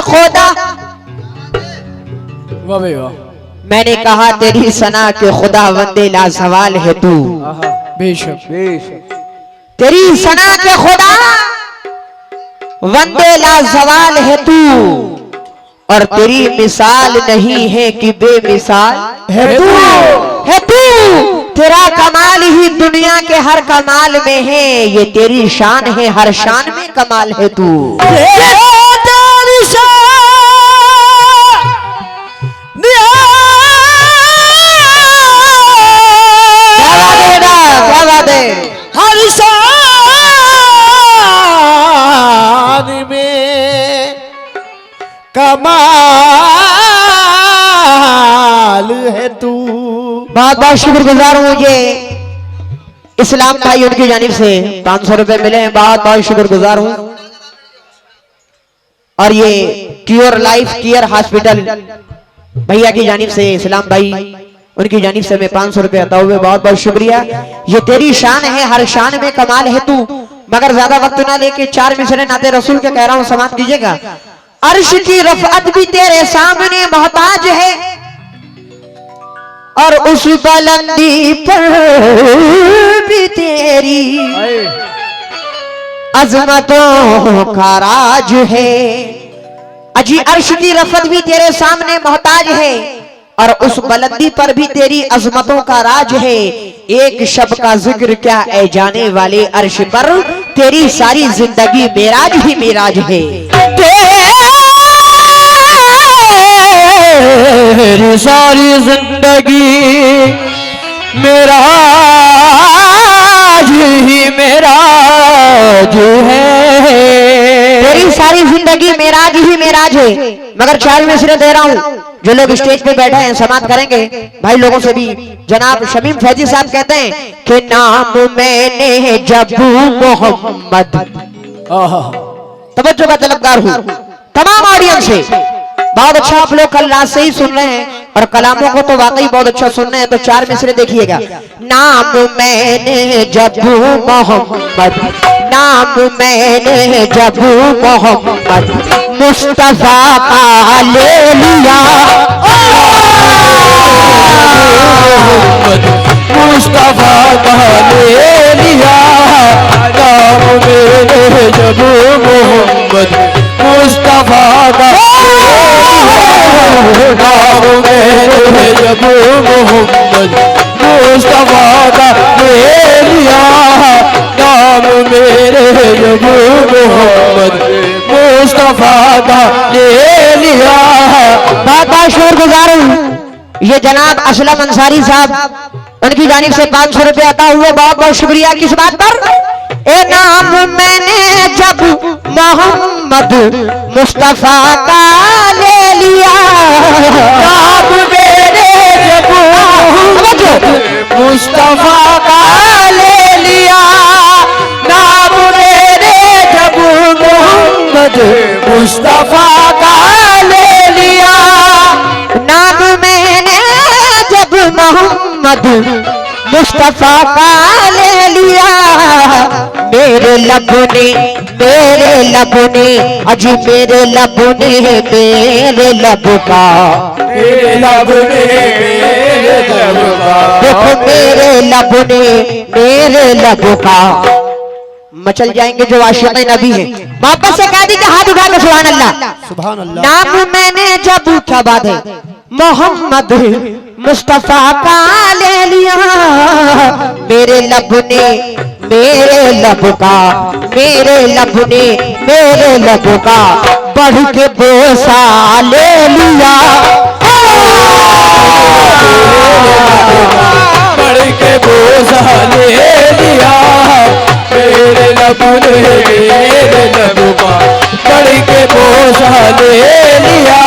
खुदा, वाह भाई वाह, मैंने कहा तेरी सना के खुदा वंदे लाजवाल है तू। बेशक बेशक, तेरी सना के खुदा वंदे लाजवाल है तू, और तेरी मिसाल नहीं है कि बेमिसाल है तू, है तू। तेरा कमाल ही दुनिया के हर कमाल में है, ये तेरी शान है, हर शान में कमाल है तू। तेरी शान क्या बात है, हर शान में कमाल है तू। बहुत बहुत शुक्रगुजार हूँ। ये इस्लाम भाई उनकी जानिब से 500 रुपए मिले हैं, बहुत बहुत शुक्रगुजार हूँ। और ये क्योर लाइफ केयर हॉस्पिटल भैया की जानिब से इस्लाम भाई उनकी जानिब से मैं 500 रुपए अता हुए बहुत बहुत शुक्रिया। ये तेरी शान है, हर शान में कमाल है तू। मगर ज्यादा वक्त ना लेके 4 मिसरे नाते रसूल के कह रहा हूं, समाप्त कीजिएगा। अर्श की रफ़अत भी तेरे सामने मोहताज है, और उस बुलंदी पर भी तेरी अजमतों का राज है। अजी अर्श की रफ़अत भी तेरे सामने मोहताज है, और उस बुलंदी पर भी तेरी अजमतों का राज है। एक शब का जिक्र क्या ऐ जाने वाले अर्श पर, तेरी सारी जिंदगी मेराज ही मेराज है। तेरी सारी जिंदगी मेराज ही मेराज है। तेरी सारी जिंदगी मेराज ही मेराज है। मगर 4 मिसरे दे रहा हूं, जो लोग स्टेज पे बैठे हैं समाप्त करेंगे भाई लोगों से भी। जनाब शमीम फैजी साहब कहते हैं कि नाम मैंने जब मोहम्मद, तवज्जो का तलबगार हूं तमाम ऑडियंस से। बहुत अच्छा आप लोग कल रात से ही सुन रहे हैं, और कलामों को तो वाकई बहुत अच्छा सुन रहे हैं। तो 4 मिसरे देखिएगा। नाम मैंने जब मोहम्मद, नाम मैंने जब मोहम्मद मुस्तफा का ले लिया, मुस्तफा का ले लिया। नाम मैंने जब मोहम्मद मुस्तफा का, नाम मैंने जब मोहम्मद मुस्तफा का ले लिया। नाम मेरे जब मोहम्मद मुस्तफा का ले लिया। बहुत बहुत शुक्रगुजार हूं। ये जनाब असलम अंसारी साहब उनकी जानिब से 500 रुपए अता हुए, बहुत बहुत शुक्रिया। किस बात पर? ए नाम मैंने जब मोहम्मद मुस्तफा का ले लिया, नाम मेरे जब मुस्तफा का ले लिया। नाम मेरे जब मोहम्मद मुस्तफा का ले लिया। नाम मैंने जब मोहम्मद मुस्तफा का ले लिया, मेरे लब ने, मेरे लब ने, अजी मेरे लब ने, मेरे लब का, मेरे लब ने, मेरे लब का, देखो मेरे लब ने, मेरे लब का। मचल जाएंगे जो आशिक़ नबी है। वापस से कह दी कि हाथ उठा के सुभान अल्लाह, सुभान अल्लाह। नाम मैंने जब, क्या बात है, मोहम्मद मुस्तफा का ले लिया, मेरे लब ने, मेरे लब का, मेरे लब ने, मेरे लब का बढ़ के बोसा ले लिया, बढ़ के बोसा ले लिया। मेरे लब ने, मेरे लब का बढ़ के बोसा ले लिया।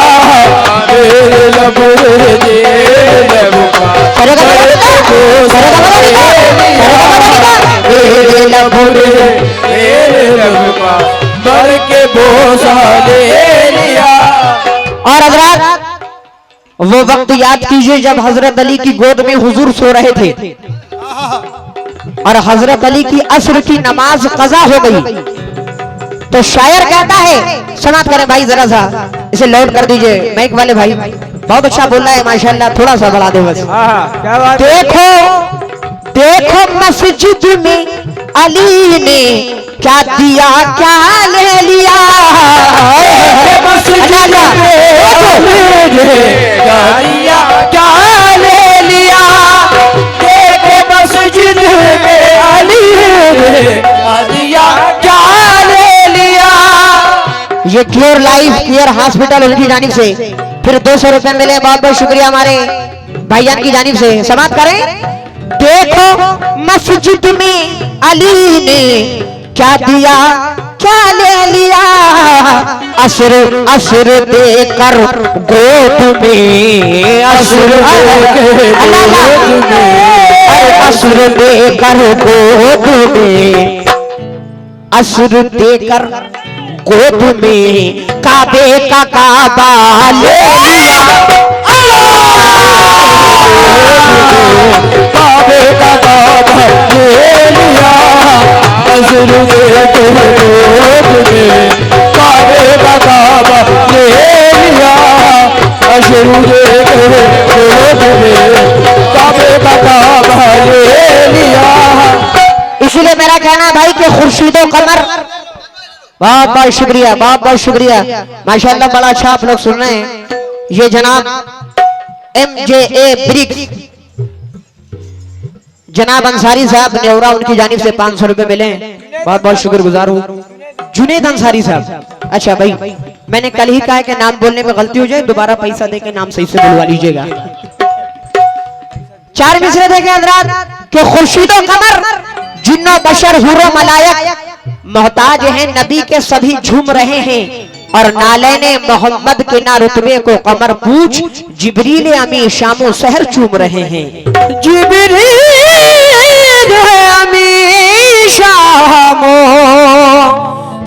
मेरे लब ने, मेरे लब का बढ़ के बोसा ले लिया। मेरे लब ने, मेरे लब का बढ़ के बोसा ले लिया। और हजरत वो वक्त याद कीजिए जब हजरत अली की गोद में हुजूर सो रहे थे, और हजरत अली की असर की नमाज कज़ा हो गई। तो शायर कहता है, समाप्त करें भाई, जरा सा इसे लोड कर दीजिए माइक वाले भाई। बहुत अच्छा बोल रहा है माशाल्लाह, थोड़ा सा बढ़ा दो बस। क्या बात। देखो देखो मस्जिद में अली ने क्या दिया क्या ले लिया, मस्जिद में क्या ले लिया, देखो मस्जिद में अली ने क्या ले लिया। ये क्योर लाइफ केयर हॉस्पिटल उनकी जानिब से फिर 200 रुपए मिले, बहुत बहुत शुक्रिया हमारे भाईजान की जानिब से। समाप्त करें। देखो मस्जिद में अली ने क्या दिया क्या ले लिया, असर असर देकर गोद में, असर असर देकर गोद में, असर देकर गोद में काबे का काबा ले लिया, काबे का काबा ले लिया, असर देकर गोद में काबे का काबा ले लिया, असर देकर गोद में काबे का काबा ले लिया। इसलिए मेरा कहना है भाई कि खुर्शीदो कमर, बहुत बहुत शुक्रिया, बहुत बहुत शुक्रिया माशाल्लाह, बड़ा अच्छा आप लोग सुन रहे हैं। ये जनाब MJA ब्रिक्स जनाब अंसारी साहब नेवरा, उनकी जानिब से 500 रुपए मिले, बहुत बहुत शुक्रगुजार हूँ। जुनेद अंसारी साहब, अच्छा भाई मैंने कल ही कहा है कि नाम बोलने में गलती हो जाए दोबारा पैसा देके नाम सही से बुलवा लीजिएगा। 4 मिसरे देखे हजरात के खुर्शीदो कमर, जिन्नो बशर हुरो मलायक मोहताज हैं नबी के सभी झूम रहे हैं, और नालैने मोहम्मद के ना रुतबे को कमर पूछ, जिब्रील अमी शामो सहर चूम रहे हैं, जिब्रील अमी शामो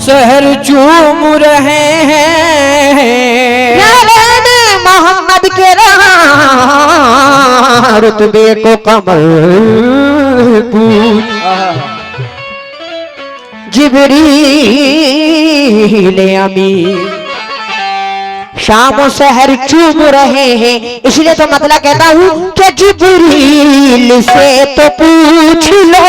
सहर चूम रहे हैं, नालैने मोहम्मद के रुतबे को कमर पूछ, जिब्रील अमी शाम सहर चूम रहे हैं। इसलिए तो मतलब कहता हूं कि जिब्रील से तो पूछ लो,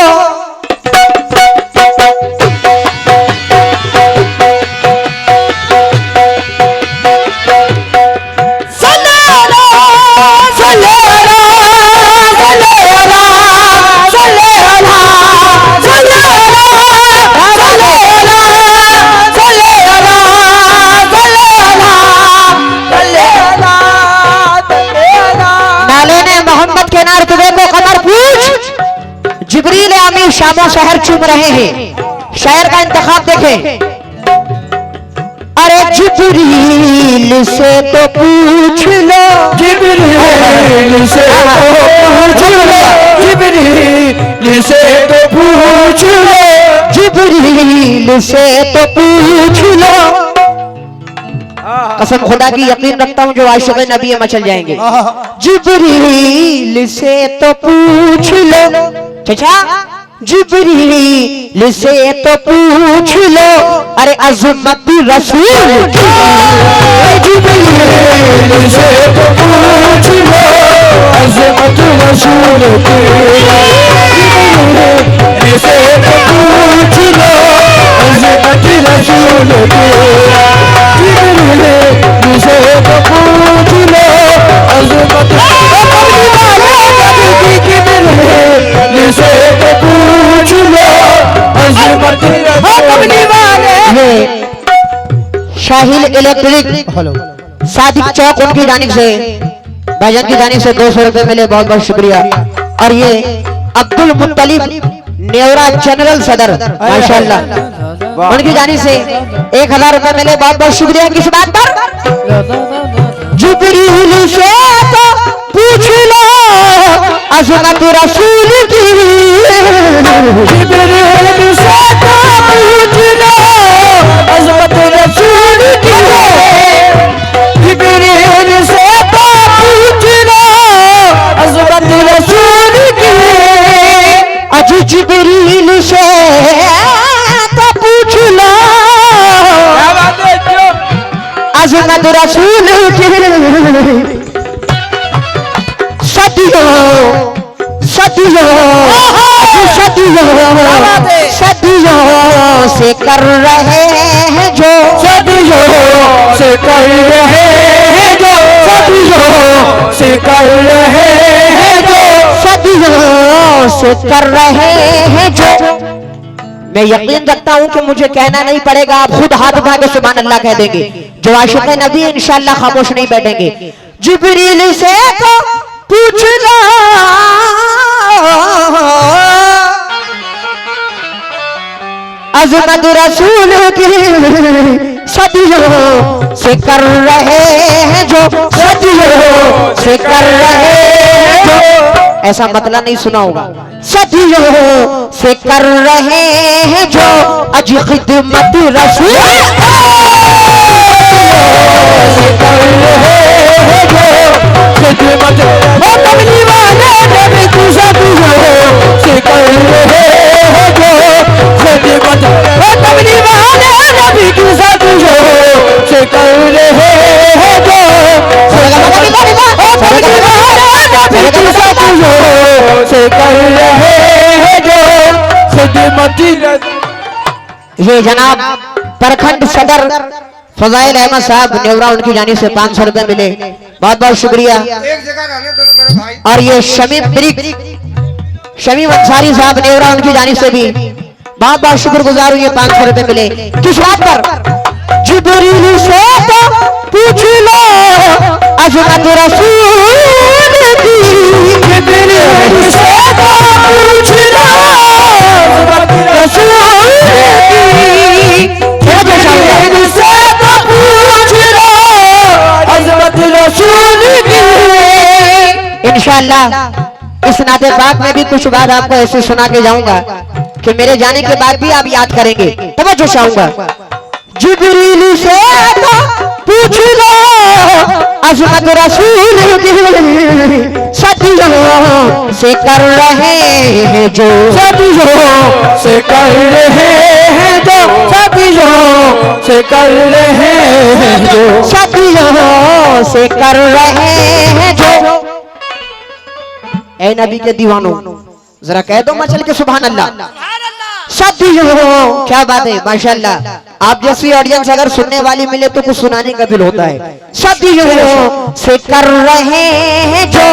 जिब्रील आमी शामो शहर चूम रहे हैं। शायर का इंतखाब देखें, अरे जिब्रील से तो पूछ लो, जिब्रील से तो पूछ लो, जिब्रील से तो पूछ लो, जिब्रील से तो पूछ लो, कसम खुदा की यकीन रखता हूँ जो आशिक़ नबी है मचल जाएंगे। जिब्रील से तो पूछ लो, चाचा जिब्रील से तो पूछ लो, अरे अज़मत रसूल की, जिब्रील से तो पूछ लो, अज़मत रसूल की, जिब्रील से तो पूछ लो, अज़मत रसूल की, जिब्रील से तो पूछ लो, अज़मत से तो पूछ लो, अज़मत शाहिल इलेक्ट्रिक सादिक चौक उनकी जानिब से भाईजान की जानिब से 200 रुपए मिले, बहुत बहुत शुक्रिया। और ये अब्दुल मुत्तलिब नेवरा जनरल सदर माशाल्लाह, उनकी जानिब से 1000 रुपए मिले, बहुत बहुत शुक्रिया। किस बात पर? जिब्रील से तो पूछ लो अज़मत रसूल की, जिब्रील से तो पूछ लो, अज़मत रसूल की, जिब्रील से तो पूछ लो, अज़मत रसूल की, अजी जिब्रील से तो पूछ लो अजमत रसूल की सदियों सदियों सदियों से कर रहे हैं जो, सदियों से कर रहे हैं जो, सदियों से कर रहे हैं जो, सदियों से कर रहे हैं जो। मैं यकीन रखता हूं कि मुझे कहना नहीं पड़ेगा, आप खुद हाथ उठा के सुभान अल्लाह कह देंगे। जो आशिक नबी इंशाअल्लाह खामोश नहीं बैठेंगे। जिब्रील से तो पूछ लो अज़मत रसूल की सदियों से कर रहे हैं जो, सदियों से कर रहे हैं जो। ऐसा मतलब नहीं सुना होगा। सदियों से कर रहे हैं जो अज खिदमत रसूल से कर रहे हैं जो, खिदमत ओ कमली वाले नबी की सदियों से कर रहे हैं जो, खिदमत ओ कमली वाले नबी की सदियों से कर रहे हैं जो, ओ कमली वाले नबी की सदियों से कर रहे हैं जो, खिदमत। ये जनाब प्रखंड सदर फजाइल अहमद साहब नेवरा, उनकी जानी से 500 रुपए मिले, बहुत बहुत शुक्रिया। एक जगह रहने दो मेरे भाई। और ये शमीम अंसारी साहब नेवरा, उनकी जानी से भी बहुत बहुत शुक्रगुजार हूँ। ये 500 रुपए मिले किस बात पर? जिब्रील से तो पूछ लो अज़मत रसूल की, जिब्रील से तो पूछ लो अज़मत रसूल की, जिब्रील से तो पूछ लो अज़मत रसूल की। इंशाअल्लाह इस नाते पाक में भी कुछ बात आपको ऐसे सुना के जाऊंगा कि मेरे जाने के बाद भी आप याद करेंगे। तवज्जो चाहूंगा। जिब्रील से तो पूछ लो अज़मत रसूल की सदियों से कर रहे हैं जो, सदियों से कर रहे हैं जो, सदियों से कर रहे हैं जो, सदियों से कर रहे हैं जो। ए नबी के दीवानों जरा कह दो मचल के सुभान अल्लाह। सदियों, क्या बात है माशाअल्लाह। आप जैसी ऑडियंस अगर सुनने वाली मिले तो कुछ सुनाने का दिल होता है। सदियों से कर रहे हैं जो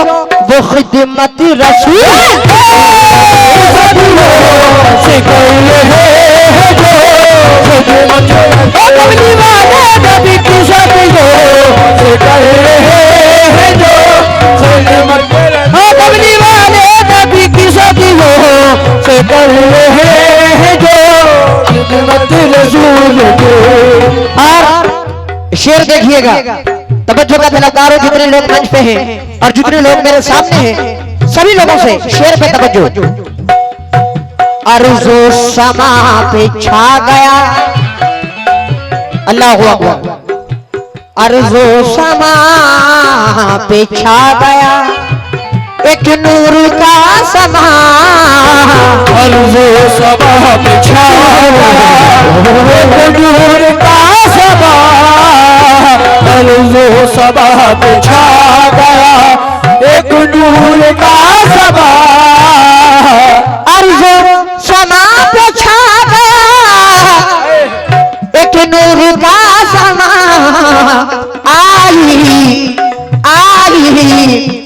वो खिदमत रसूल, सदियों से कर रहे हैं जो, खिदमत ओ कमली वाले नबी की सदियों से कर रहे हैं जो, खिदमत ओ कमली वाले नबी की सदियों से कर रहे हैं जो, खिदमत रसूल की। और शेर देखिएगा, तवज्जो का तलबगार हो जितने लोग मंच पे हैं और जितने लोग मेरे सामने हैं, सभी लोगों से शेर पे तवज्जो। अर्ज़ो समा पे छा गया, अल्लाहु अकबर। अर्ज़ो समा पे छा गया एक नूर का समा, अर्ज़ो समा पे छा गया एक नूर का समा, अर्ज़ो समा पे छा गया एक नूर का समा, अर्ज़ो समा पे छा गया एक नूर का समा। आई आई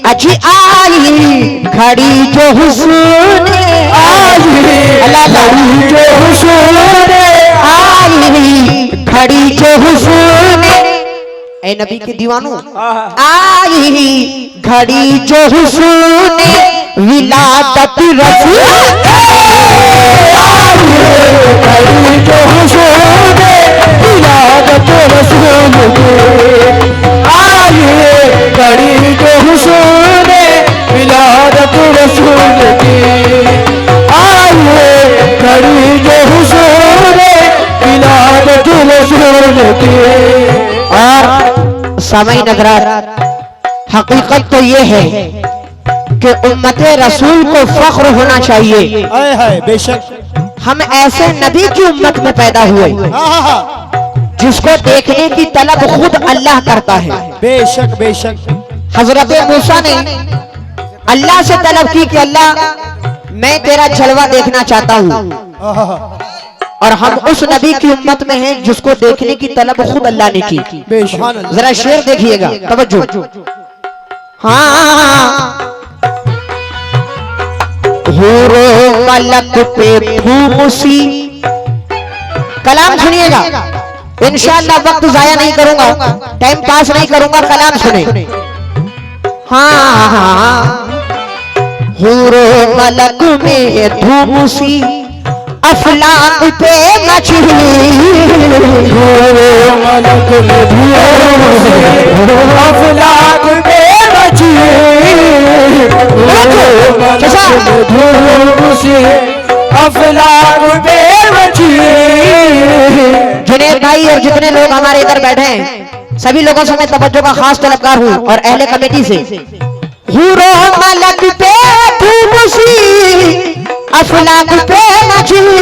अच्छी आई खड़ी जो हुस्न आई खड़ी जो हुस्न आई खड़ी जो हुस्न। ए नबी के दीवानों, आई घड़ी जो हुस्न विलादत रसूल, आई जो हुस्न विलादत रसूल की, आई घड़ी जो हुस्न विलादत रसूल की, आई घड़ी जो हुस्न विलादत रसूल की। और सामई नजरात, हकीकत तो ये है कि उम्मते रसूल को फख्र होना चाहिए। है बेशक हम ऐसे नबी की उम्मत में पैदा हुए जिसको देखने की तलब खुद अल्लाह करता है। बेशक बेशक। हजरत मूसा ने अल्लाह से तलब की कि अल्लाह मैं तेरा जलवा देखना चाहता हूँ, और हम उस नबी की उम्मत में हैं जिसको देखने की तलब खुद अल्लाह ने की। बेशक। जरा शेर देखिएगा, तवज्जो। हाँ, हूरो मलक पे फूसी, कलाम सुनिएगा। इंशाअल्लाह वक्त जाया नहीं करूंगा, टाइम पास नहीं करूंगा, कलाम सुने। हाँ, हूरो मलक में धूसी, अफलाक पे मछली, हूरो मलक में धूसी, अफलाक पे मछली, हूरो मलक में धूसी, अफलाक पे मछली। जुनेद भाई और जितने लोग हमारे इधर बैठे हैं, सभी लोगों से मैं तवज्जो का खास तलबगार हूँ, और अहले कमेटी से। हूरो मलक पे धूसी, अफलाक पे मछली,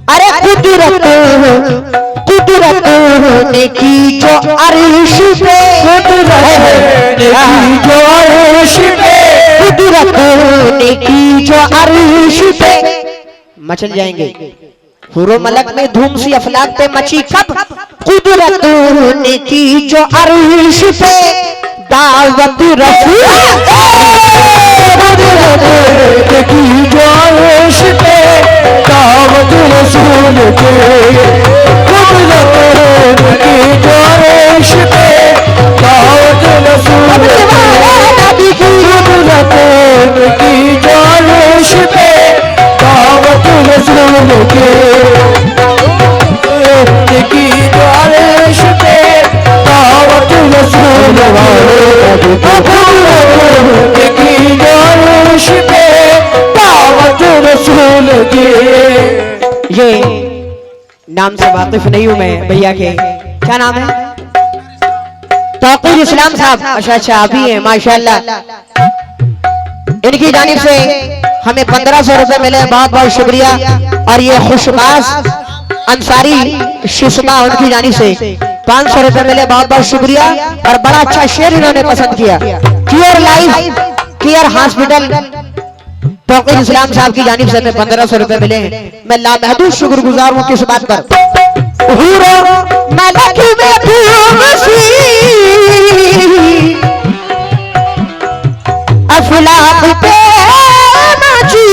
अरे कुदरत कुदरत ने की जो अर्श पे, कुदरत ने की जो अर्श पे, कुदरत ने की जो अर्श पे, मचल जाएंगे। हुरो मलक में धूम सी, अफलाक पे मची कब, कुदरत ने की जो अर्श पे दावत रसूल, की जो अर्श पे दावत रसूल के, कुदरत की जो अर्श पे दावत रसूल के, कुदरत की जो अर्श पे दावत रसूल के, की जो अर्श पे दावत रसूल वाले, की जो अर्श पे दावत रसूल के। ये नाम से वाकिफ नहीं हूं मैं भैया के, क्या नाम है? तौकीर इस्लाम साहब। अच्छा अच्छा, अभी है, माशाल्लाह। इनकी जानिब से हमें 1500 रुपए मिले, बहुत बहुत शुक्रिया। और ये खुशबाज अंसारी शिशमा, उनकी जानिब से 500 रुपए मिले, बहुत बहुत शुक्रिया। और बड़ा अच्छा शेर इन्होंने पसंद किया। Care life care hospital Tauqeer Islam साहब की जानिब से 1500 रुपए मिले हैं। मैं लामहदूद शुक्रगुजार हूँ। किस बात पर? हूरो मलक में धूसी, अफलाक पे मची,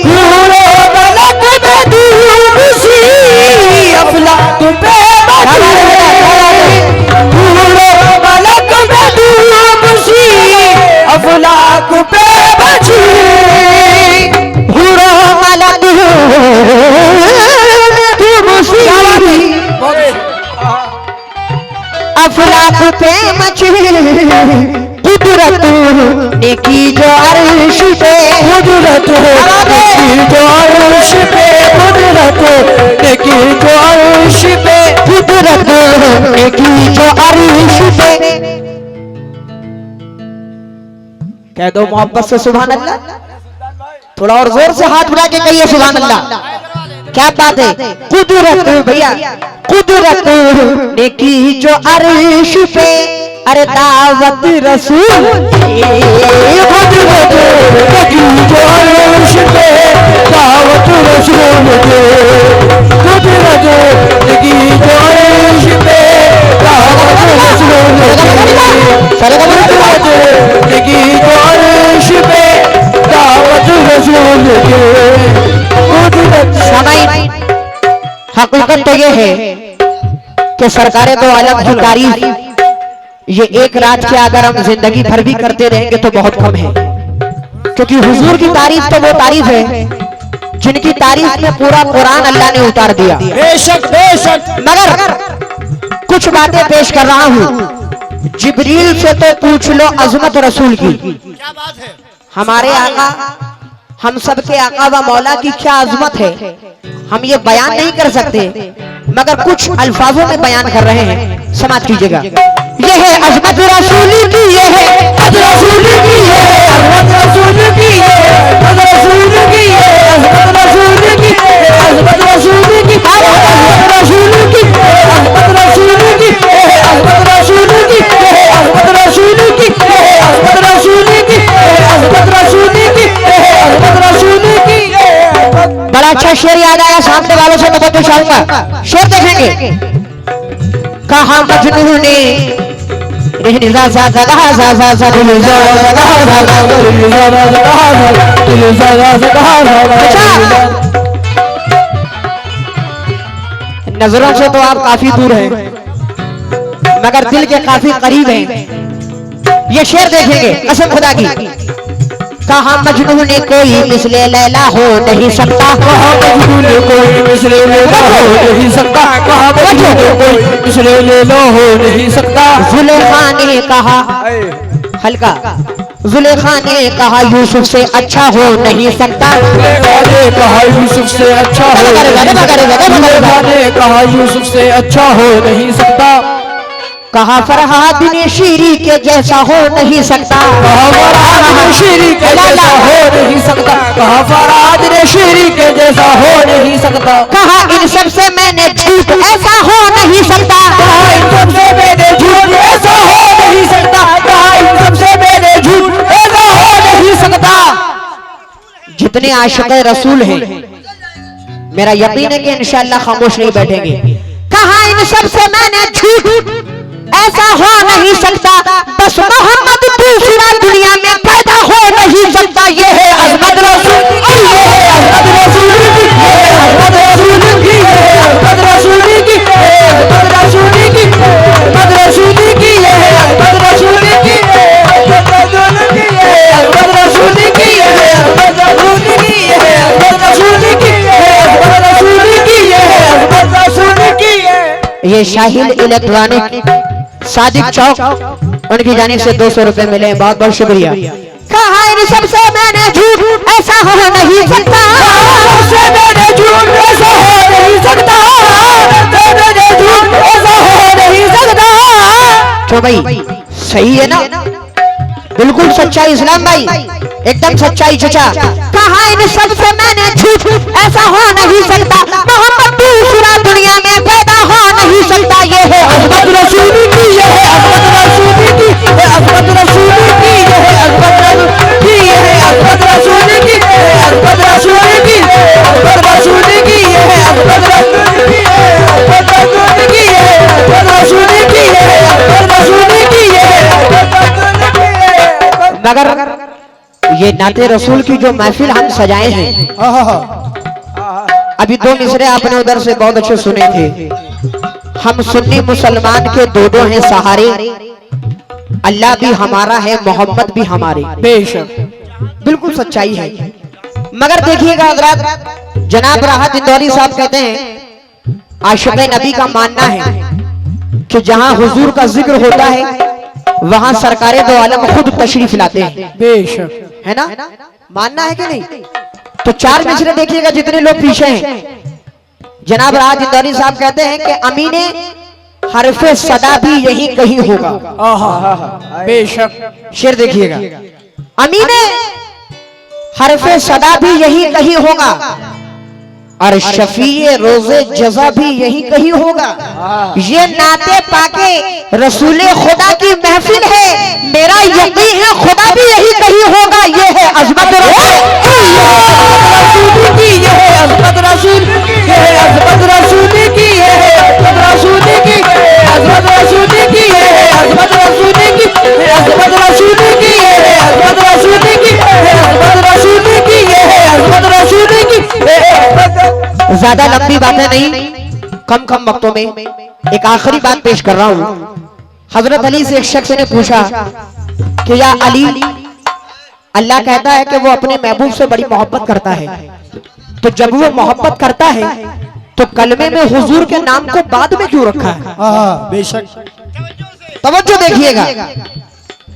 हूरो मलक में धूसी, अफलाक पे मची, हूरो मलक में धूसी, अफलाक पे मची, हूरो मलक धूसी, अफलाक पे मची, कुदरत ने की जो अर्श पे, कुदरत की जो अर्श पे, कुदरत ने की जो अर्श पे, कुदरत ने की जो अर्श पे। कह दो मोहब्बत से सुभान अल्लाह, थोड़ा और जोर से हाथ उठा के कहिए सुभान अल्लाह। क्या बात है? कुदरत भैया, कुदरत ने की जो अर्श पे, अरे दावत रसूल, कुदरत ने की जो अर्श पे दावत रसूल के, कुदरत ने की जो अर्श पे दावत रसूल के, कुदरत ने की जो अर्श पे दावत रसूल के, कुदरत। समय हकीकत तो ये है कि सरकारें तो आलम की तारीफ ये एक रात के अगर हम जिंदगी भर भी करते रहेंगे तो बहुत कम है, क्योंकि हुजूर की तारीफ तो वो तारीफ है जिनकी तारीफ में पूरा कुरान अल्लाह ने उतार दिया। बेशक बेशक। मगर कुछ बातें पेश कर रहा हूँ। जिब्रील से तो पूछ लो अजमत रसूल की। क्या बात है? हमारे आका, हम सबके आका व मौला की क्या अजमत है, हम ये बयान नहीं कर सकते, मगर कुछ अल्फाजों में बयान कर रहे हैं, समाप्त कीजिएगा। ये है अजमत रसूल की, ये है रसूल की, ये रसूल की, ये रसूल की, ये रसूल की, रसूल की, सामने वालों से तवज्जो चाहूंगा, शेर देखेंगे। कहा मजनू ने नजरों से तो आप काफी दूर हैं, मगर दिल के काफी करीब हैं। ये शेर देखेंगे कसम खुदा की। कहा मजनू ने कोई मिसले लैला हो नहीं सकता, कहा मजनू ने कोई मिसले लैला हो नहीं सकता, कहा मजनू ने कोई मिसले लैला हो नहीं सकता। जुलेखा ने कहा, हल्का, जुलेखा ने कहा यूसुफ से अच्छा हो नहीं सकता, जुलेखा ने कहा यूसुफ से अच्छा हो, जुलेखा ने कहा यूसुफ से अच्छा हो नहीं सकता। कहा फरहाद ने शीरी के जैसा हो नहीं सकता, कहा फरहाद ने शीरी के जैसा हो नहीं सकता, कहा फरहाद ने शीरी के जैसा हो नहीं सकता। कहा इन सब से मैंने झूठ ऐसा हो नहीं सकता, कहा इन सब से मैंने झूठ ऐसा हो नहीं सकता, कहा इन सब से मैंने झूठ ऐसा हो नहीं सकता। जितने आशिक रसूल हैं मेरा यकीन है कि इंशाअल्लाह खामोश नहीं बैठेंगे। कहा इन सब से मैंने झूठ ऐसा हो नहीं सकता, बस मोहम्मद दूसरा दुनिया में पैदा हो नहीं सकता। ये है अज़मत रसूल की, ये है अज़मत रसूल की, ये है अज़मत रसूल की, ये है अज़मत रसूल की, ये है अज़मत रसूल की, अज़मत रसूल की, ये है अज़मत रसूल की, अज़मत रसूल की, ये है अज़मत रसूल की, ये है अज़मत रसूल की, ये है अज़मत रसूल की, ये है अज़मत रसूल की, ये है अज़मत रसूल की। ये शाहिल इलेक्ट्रॉनिक सादिक चौक उनकी जानिब से 200 रुपए मिले, बहुत बहुत शुक्रिया। कहा इन सबसे मैंने झूठ ऐसा हो नहीं सकता, सबसे मैंने झूठ ऐसा हो नहीं सकता, मैंने झूठ ऐसा हो नहीं सकता। तो भाई सही है ना, बिल्कुल सच्चाई इस्लाम भाई, एकदम सच्चाई चचा। कहा इन सबसे मैंने झूठ ऐसा हो नहीं सकता, मोहम्मद दूसरा दुनिया में पैदा हो नहीं सकता। ये है अज़मत रसूल की, ये है अज़मत रसूल की, ये है अज़मत रसूल की, ये है अज़मत रसूल की, ये है अज़मत रसूल की, ये है अज़मत रसूल की, ये है अज़मत रसूल की, ये है अज़मत रसूल की, ये है अज़मत रसूल की, ये है अज़मत रसूल की, ये है अज़मत रसूल की, ये है अज़मत रसूल की। मगर ये नाते रसूल की जो महफिल हम सजाए हैं, अभी 2 मिसरे आपने उधर से बहुत अच्छे सुने थे। हम सुन्नी मुसलमान के दो हैं सहारे, अल्लाह भी हमारा है, मोहम्मद भी हमारे। बेशक बिल्कुल सच्चाई है। मगर देखिएगा हज़रात, जनाब राहत इंदौरी साहब कहते हैं आशिक़ नबी का मानना है कि जहां हुजूर का जिक्र होता है वहां सरकारे दो आलम खुद तशरीफ लाते हैं। बेशक है ना, मानना है कि नहीं? तो 4 मिसरे देखिएगा जितने लोग पीछे हैं। जनाब राहत इंदौरी साहब कहते हैं कि अमीने हरफे सदा भी यही कहीं होगा। बेशक शेर देखिएगा, अमीने हरफे सदा भी यही कहीं होगा और शफीए रोजे जजा भी यही कहीं होगा। ये नाते पाके रसूले खुदा की महफिल है, मेरा यकीन है खुदा भी यही कहीं होगा। ये है अज़मत रसूल की, ये है अज़मत रसूल की, ये है अज़मत रसूल की, ये है अज़मत रसूल की, अज़मत रसूल की, ये है अज़मत रसूल की, अज़मत रसूल की, ये है अज़मत रसूल की, अज़मत रसूल की, ये है अज़मत रसूल की। ज्यादा लंबी बातें नहीं, कम वक्तों में एक आखिरी बात पेश कर रहा हूं। हजरत अली से एक शख्स ने पूछा कि या अली, अल्लाह कहता है कि वो अपने महबूब से बड़ी मोहब्बत करता है, तो जब वो मोहब्बत करता है तो कलमे में हुजूर के नाम को बाद में क्यों रखा है? बेशक तवज्जो देखिएगा,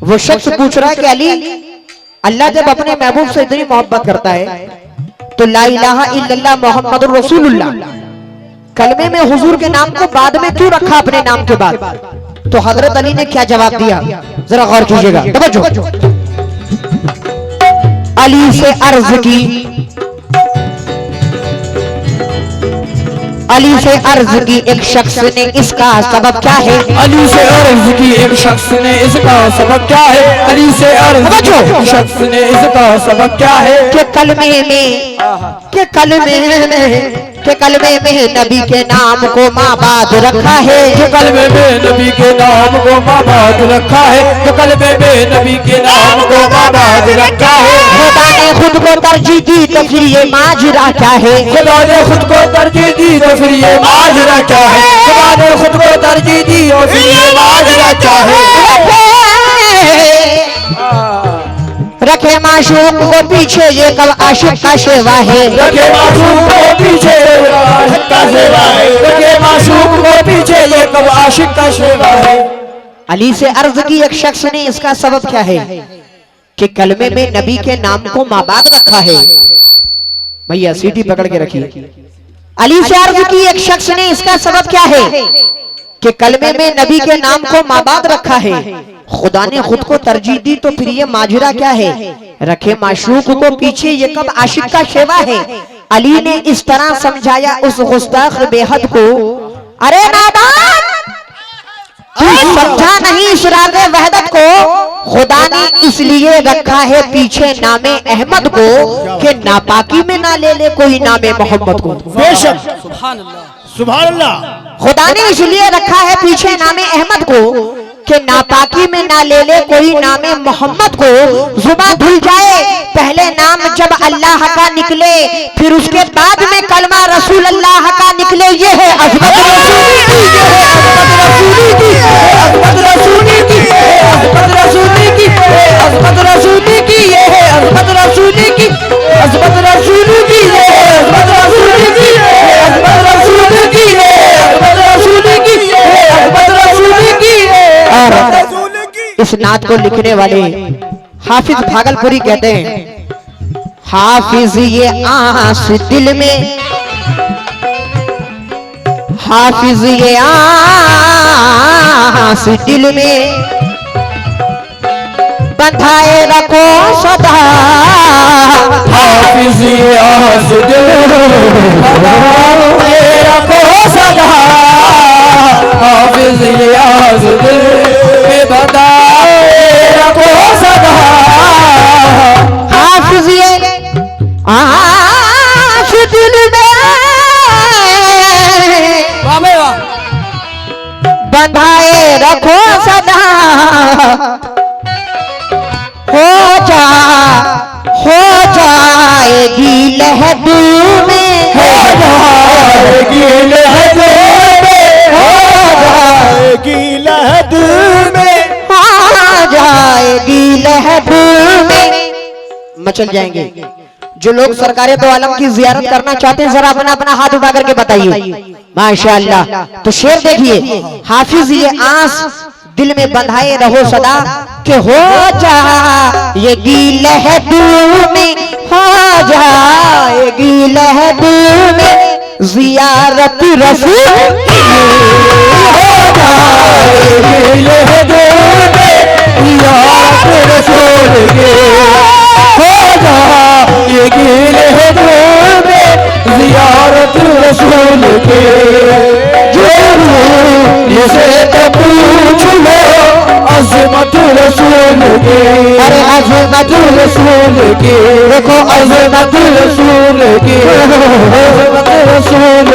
वो शख्स पूछ रहा है कि अली, अल्लाह जब अपने महबूब से इतनी मोहब्बत करता है तो ला इलाहा इल्लल्लाह मोहम्मदुर रसूलुल्लाह कलमे में हुजूर के नाम को बाद में क्यों रखा अपने नाम के बाद? तो हजरत अली ने क्या जवाब दिया, जरा गौर कीजिएगा। तवज्जो, अली से अर्ज की, अली से अर्ज की एक शख्स ने इसका सबब क्या है? अली से अर्ज की एक शख्स ने इसका सबब क्या है? अली से अर्ज की एक शख्स ने इसका सबब क्या है? कि कलमे में कि कलमे में नबी के नाम को माबाद रखा है, जो कलमे में नबी के नाम को माबाद रखा है, जो कलमे में नबी के नाम को माबाद रखा है। खुदा ने खुद को तरजीह दी तो फिर ये माजरा क्या है, खुदा ने खुद को तरजीह दी तो फिर ये माजरा क्या है, खुदा ने खुद को तरजीह दी और फिर ये माजरा क्या है। रखे माशूक को पीछे ये कब आशिक का शेवा है, रखे माशूक को पीछे आशिक का शेवा है, रखे माशूक को पीछे ये कब आशिक का शेवा है। अली से अर्ज की एक शख्स ने, इसका सबब क्या है कि कलमे में नबी के नाम को माबाद रखा है। भैया सीटी पकड़ के रखिए। अली से अर्ज की एक शख्स ने, इसका सबब क्या है कि कलमे में नबी के नाम को माबाद रखा है। खुदा ने खुद को तरजीह दी तो फिर ये माजरा क्या है, रखे माशूक को पीछे ये कब आशिक का शेवा है। अली ने इस तरह समझाया उस गुस्ताख बेहद को, अरे नादान तू समझा नहीं इस राज़े वहदत को, खुदा ने इसलिए रखा है पीछे नामे अहमद को कि नापाकी में ना ले ले कोई नामे मोहम्मद को। बेशक सुभान अल्लाह, सुभान अल्लाह। खुदा ने इसलिए रखा है पीछे नामे अहमद को कि नापाकी में ना ले ले कोई नामे मोहम्मद को। जुबान धुल जाए पहले नाम जब अल्लाह का निकले, फिर उसके बाद में कलमा रसूल अल्लाह का निकले। ये है अज़मत रसूली की, अज़मत रसूली की, अज़मत रसूली की, ये है अज़मत रसूली की, अज़मत रसूली की, ये है अज़मत रसूली की, अज़मत रसूली की, ये है अज़मत रसूली की, अज़मत रसूली की। और इस नात को लिखने वाले हाफिज भागलपुरी कहते हैं, हाफिज ये आस दिल में, हाफिज ये आस दिल में बंधाए रखो सदा, हाफिज ये आस दिल में बंधाए रखो सदा, हाफिज ये आस दिल में बंधाए रखो सदा, हाफिज ये आस दिल में बंधाए रखो सदा, हो जाएगी लहद में, हो जाएगी लहद में, हो जाएगी लहद में, आ जाएगी लहद में। मचल जाएंगे। जो लोग सरकारे दो आलम की जियारत करना चाहते हैं जरा अपना अपना हाथ उठा करके बताइए माशाअल्लाह। तो शेर देखिए, हाफिज ये आस दिल में बंधाए रहो सदा कि हो जाएगी लहद में, हो जाएगी लहद में जियारत रसूल, हो जाएगी लहद में जियारत रसूल की, हो जाएगी लहद में जियारत रसूल की। जिसे तो पूछ लो अज़मत रसूल की, अरे अज़मत रसूल की, देखो अज़मत रसूल की, अज़मत रसूल